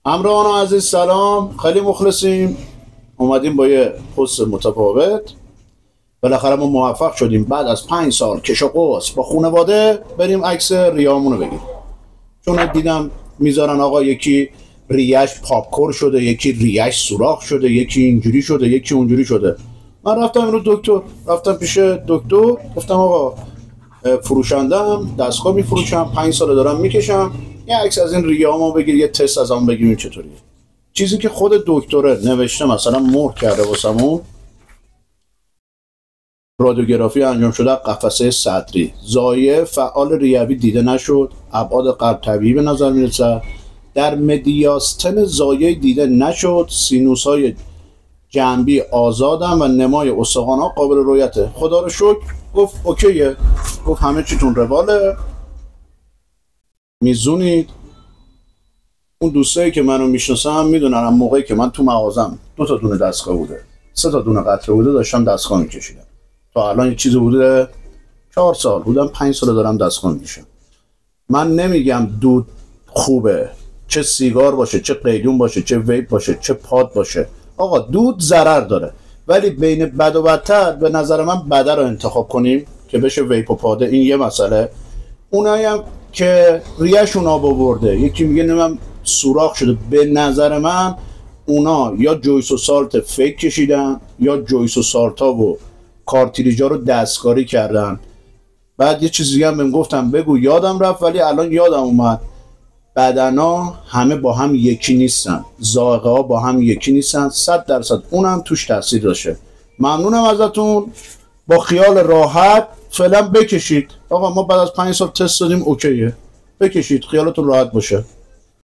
همراهان عزیز سلام، خیلی مخلصیم. اومدیم با یه پست متفاوت. بالاخره ما موفق شدیم بعد از 5 سال کش و قوس با خانواده بریم عکس ریامونو بگیریم. چون دیدم میذارن آقا یکی ریش پاپکور شده، یکی ریش سوراخ شده، یکی اینجوری شده، یکی اونجوری شده. من رفتم اینو دکتر، رفتم پیش دکتر، گفتم آقا فروشندم، دستگاه میفروشم، 5 سال دارم میکشم، یه عکس از این ریامو بگیر، یه تست از اون بگیریم چطوریه. چیزی که خود دکتره نوشته مثلا مهر کرده واسمون، رادیوگرافی انجام شده قفسه صدری، زایه فعال ریوی دیده نشد، ابعاد قلب طبیعی به نظر میرسه، در مدیاستم زایه دیده نشد، سینوس های جنبی آزادن و نمای استخوان ها قابل رؤیته. خدا رو شکر. گفت اوکیه، گفت همه چیتون رواله، میزونید. اون دوستایی که منو میشناسن میدونن موقعی که من تو مغازم 2 تا دونه دستگاه بوده، 3 تا دونه قطره بوده، داشتم دستگاه میکشیدم. تا الان یه چیزی بوده 4 سال بودم، 5 سال دارم دستگاه میکشم. من نمیگم دود خوبه، چه سیگار باشه، چه قیدون باشه، چه ویپ باشه، چه پاد باشه. آقا دود ضرر داره، ولی بین بد و بدتر به نظر من بده رو انتخاب کنیم که بشه ویپ و پاده. این یه مسئله. اونایی هم که ریهشون آب آورده، یکی میگه نمیم سوراخ شده، به نظر من اونا یا جویس و سالت فیک کشیدن یا جویس و سالتا و کارتریجا رو دستکاری کردن. بعد یه چیز دیگه هم بهم گفتم بگو، یادم رفت ولی الان یادم اومد، بدنا همه با هم یکی نیستن، ذائقه ها با هم یکی نیستن، 100% اونم توش تاثیر داشته. ممنونم ازتون، با خیال راحت فعلا بکشید. آقا ما بعد از 5 سال تست دادیم، اوکیه، بکشید، خیالتون راحت باشه.